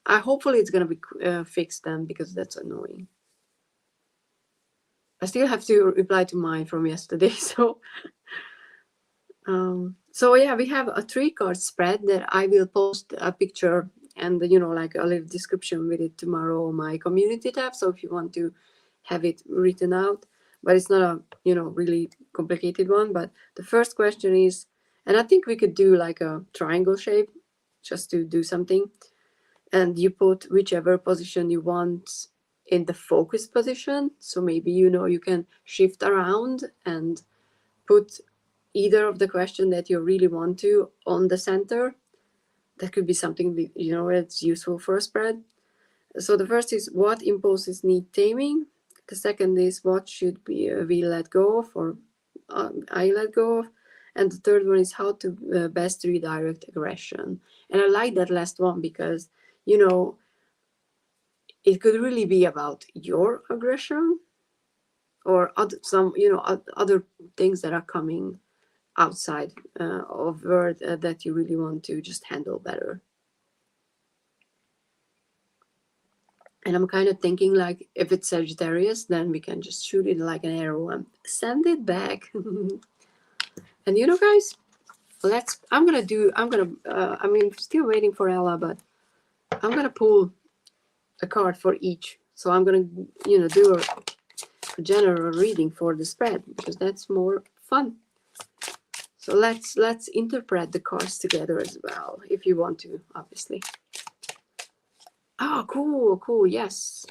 I hopefully it's gonna be fixed then, because that's annoying. I still have to reply to mine from yesterday, so So yeah, we have a 3-card spread that I will post a picture and like a little description with it tomorrow on my community tab. So if you want to have it written out, but it's not a really complicated one. But the first question is, and I think we could do like a triangle shape just to do something, and you put whichever position you want in the focus position. So maybe you can shift around and put either of the question that you really want to on the center. That could be something that's useful for a spread. So the first is, what impulses need taming. The second is, what should we let go of, or I let go of. And the third one is, how to best redirect aggression. And I like that last one because it could really be about your aggression or other things that are coming outside of word that you really want to just handle better. And I'm kind of thinking, like, if it's Sagittarius, then we can just shoot it like an arrow and send it back. And guys, still waiting for Ella, but I'm gonna pull a card for each. So I'm gonna do a general reading for the spread, because that's more fun. So let's interpret the cards together as well, if you want to, obviously. Oh, cool. Yes,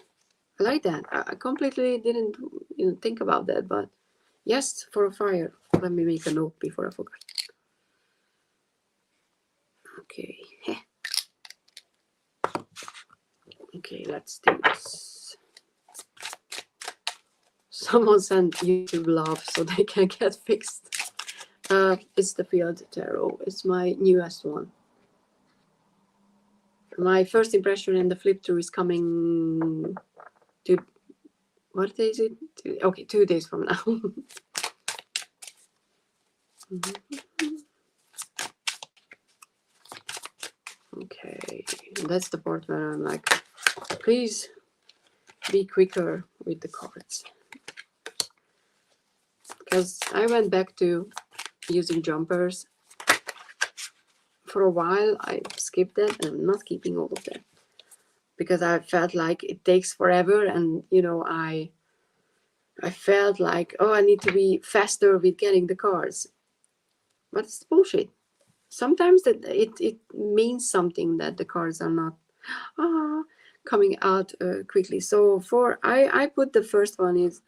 I like that. I completely didn't think about that, but yes, for a fire. Let me make a note before I forget. Okay. Okay, let's do this. Someone sent YouTube love so they can get fixed. It's the Field Tarot. It's my newest one. My first impression and the flip through is coming to, what day is it? Okay, 2 days from now. Okay, that's the part where I'm like, please be quicker with the cards. Because I went back to using jumpers. For a while, I skipped that, and I'm not keeping all of that. Because I felt like it takes forever, and I felt like, oh, I need to be faster with getting the cards. But it's bullshit. Sometimes that it means something that the cards are not coming out quickly. So I put the first one is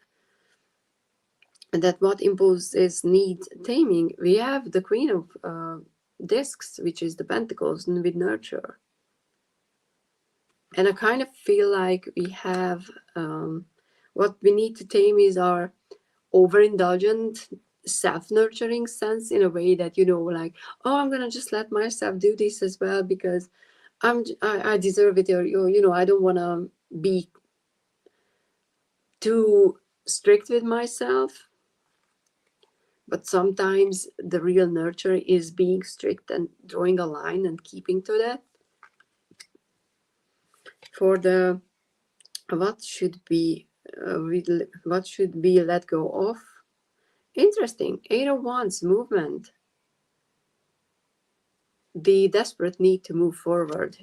that what impulses need taming. We have the Queen of Discs, which is the Pentacles, and with Nurture. And I kind of feel like we have what we need to tame is our overindulgent self-nurturing sense, in a way that like, oh, I'm gonna just let myself do this as well because I deserve it, or I don't want to be too strict with myself. But sometimes the real nurture is being strict and drawing a line and keeping to that. For the what should be let go of. Interesting. 8 of Wands, movement. The desperate need to move forward.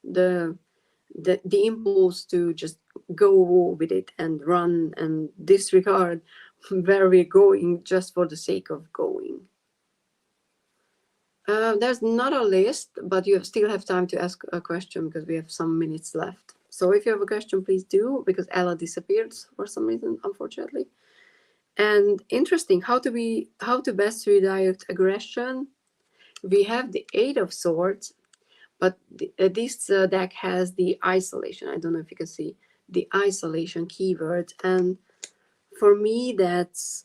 The impulse to just go with it and run and disregard where we're going just for the sake of going. There's not a list, but you still have time to ask a question because we have some minutes left. So if you have a question, please do, because Ella disappeared for some reason, unfortunately. And interesting, how to best redirect aggression. We have the 8 of Swords, but this deck has the isolation. I don't know if you can see the isolation keyword. And for me, that's,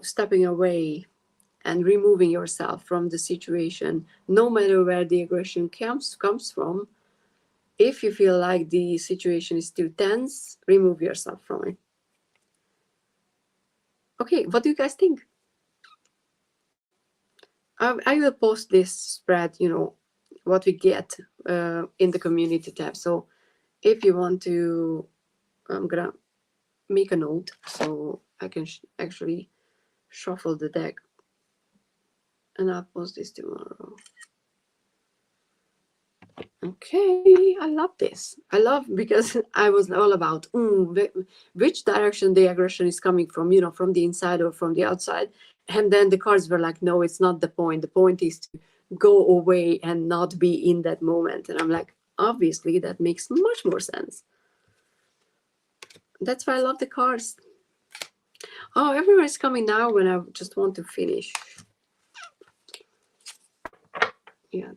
stepping away and removing yourself from the situation, no matter where the aggression comes from. If you feel like the situation is too tense, remove yourself from it. Okay, what do you guys think? I will post this spread, what we get in the community tab. So if you want to, I'm gonna make a note so I can actually shuffle the deck and I'll post this tomorrow. Okay, I love this. I love, because I was all about which direction the aggression is coming from, you know, from the inside or from the outside. And then the cards were like, no, it's not the point. The point is to go away and not be in that moment. And I'm like, obviously, that makes much more sense. That's why I love the cards. Oh, everyone's coming now when I just want to finish. Yeah.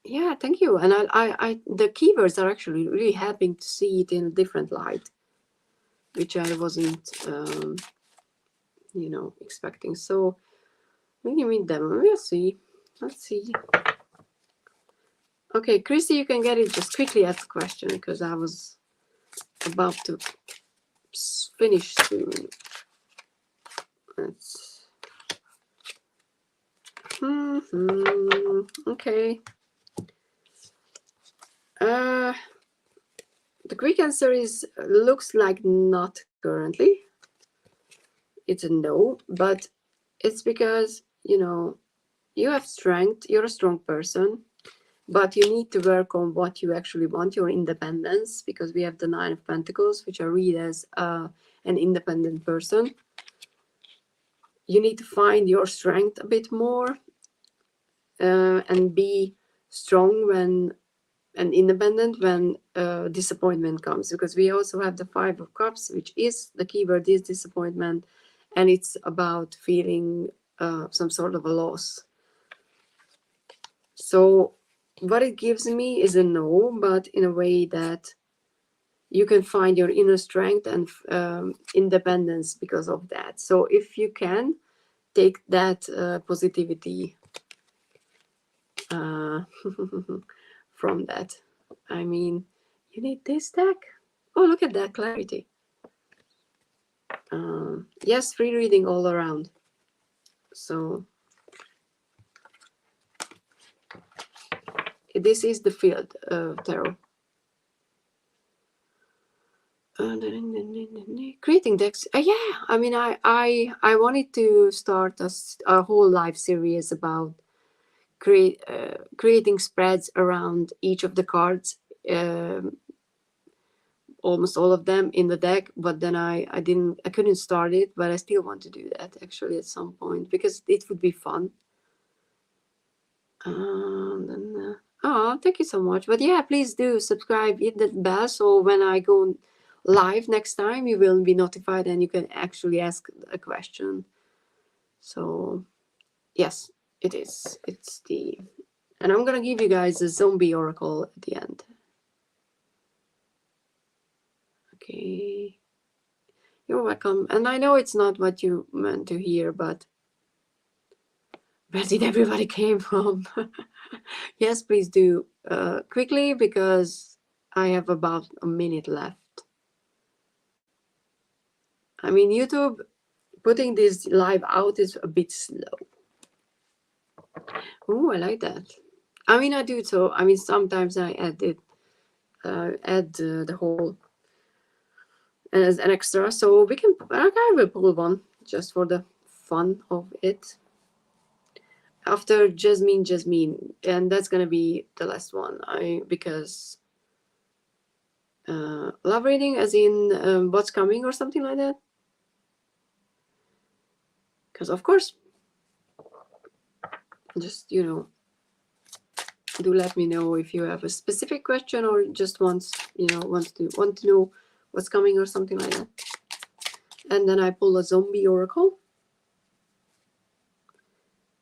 Yeah, thank you. And I the keywords are actually really helping to see it in a different light, which I wasn't, you know, expecting. So let me read them. We'll see. Let's see. Okay, Chrissy, you can get it. Just quickly ask the question because I was about to finish soon. Let's. Okay. The quick answer is looks like not currently. It's a no, but it's because, you know, you have strength, you're a strong person, but you need to work on what you actually want, your independence, because we have the Nine of Pentacles, which I read as an independent person. You need to find your strength a bit more and be strong when and independent when disappointment comes, because we also have the Five of Cups, which is the keyword is disappointment, and it's about feeling some sort of a loss. So what it gives me is a no, but in a way that you can find your inner strength and independence because of that. So if you can take that positivity from that. I mean, you need this deck. Oh, look at that clarity. Yes, free reading all around. So this is the field tarot. Creating decks. Yeah, I mean, I wanted to start a whole live series about creating spreads around each of the cards, almost all of them in the deck, but then I couldn't start it, but I still want to do that actually at some point because it would be fun. Oh, thank you so much. But yeah, please do subscribe, hit that bell, so when I go live next time, you will be notified and you can actually ask a question. So yes, it is. It's the, and I'm gonna give you guys a zombie oracle at the end. Okay. You're welcome. And I know it's not what you meant to hear, but where did everybody came from? Yes, please do. Quickly, because I have about a minute left. I mean, YouTube, putting this live out is a bit slow. Oh, I like that. I mean, I do so. I mean, sometimes I add the whole as an extra. So we can, I will pull one just for the fun of it. After Jasmine, and that's gonna be the last one. Because love reading, as in what's coming or something like that. Because of course, just do let me know if you have a specific question or just want to know what's coming or something like that. And then I pull a zombie oracle.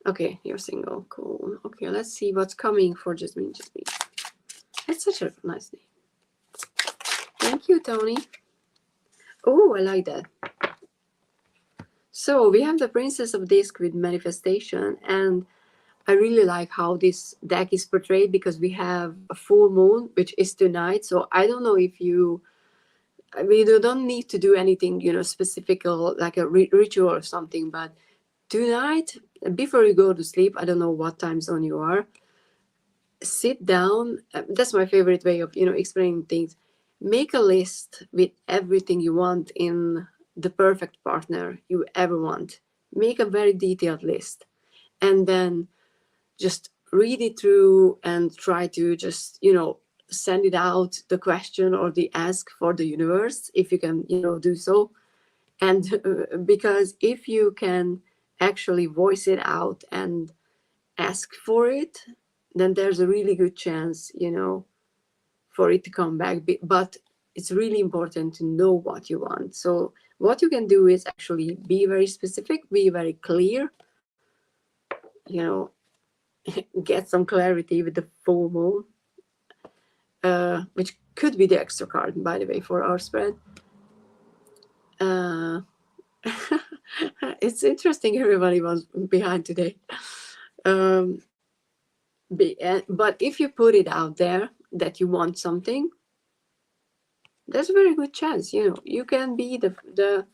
Okay, you're single. Cool. Okay, let's see what's coming for Jasmine. That's such a nice name. Thank you, Tony. Oh, I like that. So we have the Princess of Disc with manifestation, and I really like how this deck is portrayed because we have a full moon, which is tonight. So I don't know if you don't need to do anything, specific or like a ritual or something, but tonight, before you go to sleep, I don't know what time zone you are, sit down. That's my favorite way of, explaining things. Make a list with everything you want in the perfect partner you ever want. Make a very detailed list. and then just read it through and try to just, you know, send it out, the question or the ask for the universe, if you can, you know, do so. And because if you can actually voice it out and ask for it, then there's a really good chance, you know, for it to come back. But it's really important to know what you want. So what you can do is actually be very specific, be very clear, you know, get some clarity with the full moon, which could be the extra card, by the way, for our spread. It's interesting everybody was behind today. But if you put it out there that you want something, there's a very good chance, you know, you can be the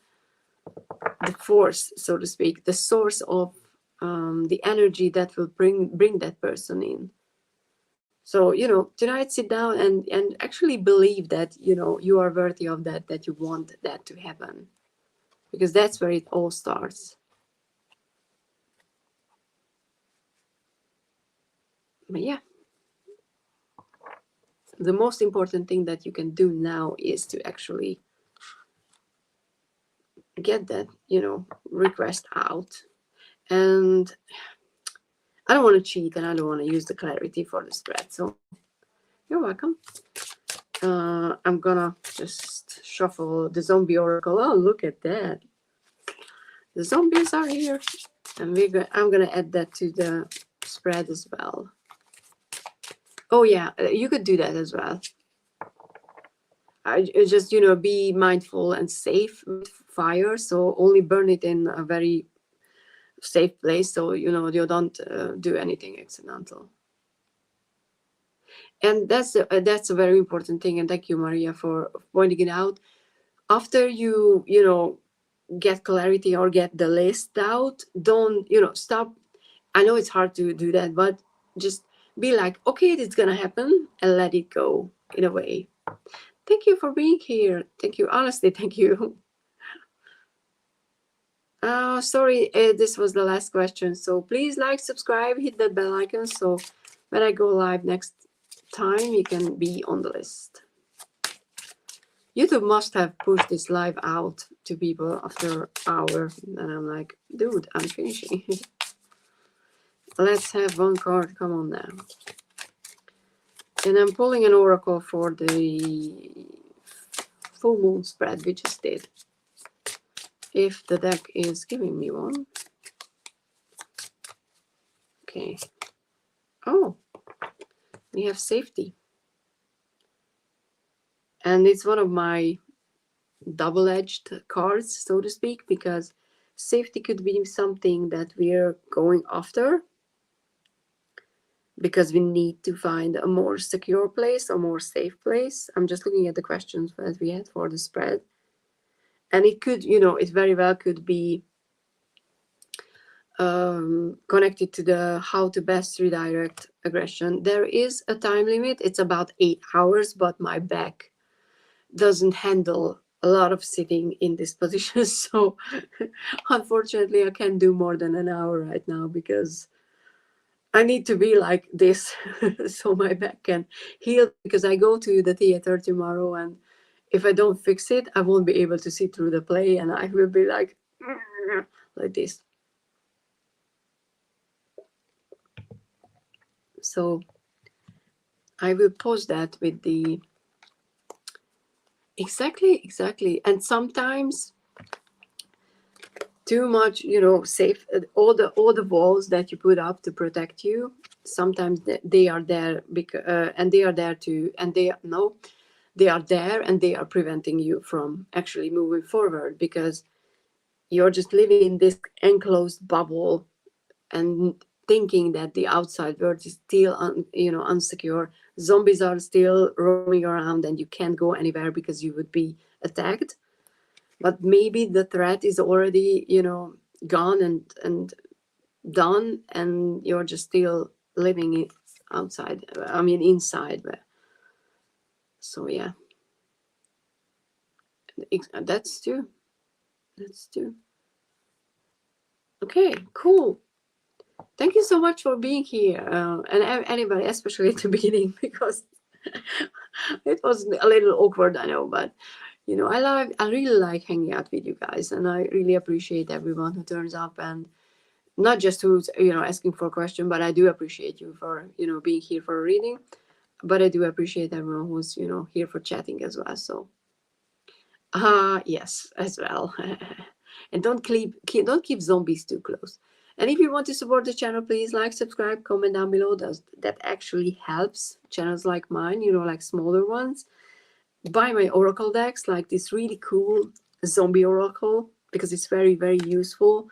force, so to speak, the source of the energy that will bring that person in. So, you know, tonight sit down and actually believe that, you know, you are worthy of that you want that to happen, because that's where it all starts. But yeah, the most important thing that you can do now is to actually get that, you know, request out. And I don't want to cheat, and I don't want to use the clarity for the spread. So you're welcome. I'm gonna just shuffle the zombie oracle. Oh, look at that. The zombies are here. And I'm gonna add that to the spread as well. Oh yeah, you could do that as well. I just, you know, be mindful and safe with fire. So only burn it in a very safe place, so, you know, you don't do anything accidental. And that's a very important thing. And thank you, Maria, for pointing it out. After you know, get clarity or get the list out, don't, you know, stop. I know it's hard to do that, but just be like, okay, it's gonna happen, and let it go in a way. Thank you for being here. Thank you, honestly, thank you. Sorry, this was the last question. So please like, subscribe, hit that bell icon, so when I go live next time, you can be on the list. YouTube must have pushed this live out to people after an hour, and I'm like, dude, I'm finishing. Let's have one card. Come on now. And I'm pulling an oracle for the full moon spread we just did, if the deck is giving me one. Okay. Oh, we have safety. And it's one of my double-edged cards, so to speak, because safety could be something that we're going after because we need to find a more secure place, a more safe place. I'm just looking at the questions that we had for the spread. And it could, you know, it very well could be connected to the how to best redirect aggression. There is a time limit. It's about 8 hours, but my back doesn't handle a lot of sitting in this position. So unfortunately, I can't do more than an hour right now because I need to be like this so my back can heal, because I go to the theater tomorrow, and if I don't fix it, I won't be able to see through the play, and I will be like this. So I will pause that with the exactly. And sometimes too much, you know, safe, all the walls that you put up to protect you, sometimes they are there because and they are there to, and they are there and they are preventing you from actually moving forward, because you're just living in this enclosed bubble and thinking that the outside world is still unsecure. Zombies are still roaming around and you can't go anywhere because you would be attacked. But maybe the threat is already, you know, gone and done, and you're just still living outside, I mean inside. So yeah, that's two. Okay, cool. Thank you so much for being here, and anybody, especially at the beginning, because it was a little awkward, I know, but I really like hanging out with you guys, and I really appreciate everyone who turns up, and not just who's asking for a question, but I do appreciate you for being here for a reading, but I do appreciate everyone who's here for chatting as well. So, yes, as well. And don't keep zombies too close. And if you want to support the channel, please like, subscribe, comment down below. That actually helps channels like mine, like smaller ones. Buy my oracle decks, like this really cool zombie oracle, because it's very, very useful.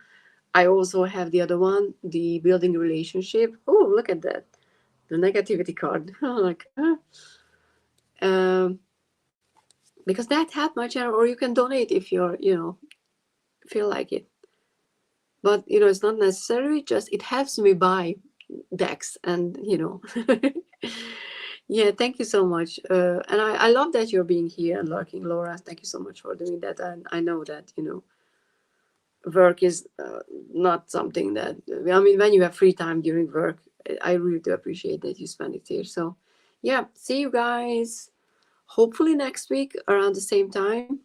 I also have the other one, the building relationship. Oh, look at that, the negativity card. Like, because that helped my channel. Or you can donate if you're, feel like it. But it's not necessary. Just it helps me buy decks, and yeah. Thank you so much. And I love that you're being here and lurking, Laura. Thank you so much for doing that. And I know that work is not something that, I mean, when you have free time during work, I really do appreciate that you spend it here. So yeah, see you guys hopefully next week around the same time.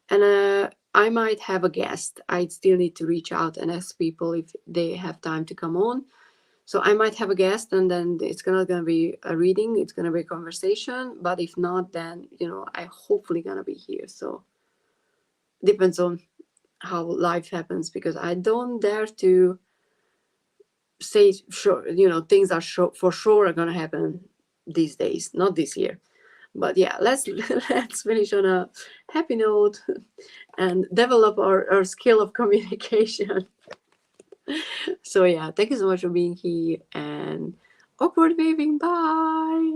And I might have a guest. I still need to reach out and ask people if they have time to come on. So I might have a guest, and then it's gonna be a reading, it's gonna be a conversation. But if not, then I hopefully gonna be here. So depends on how life happens, because I don't dare to say sure, things are for sure are gonna happen these days, not this year. But yeah, let's finish on a happy note and develop our skill of communication. So yeah, thank you so much for being here, and awkward waving, bye.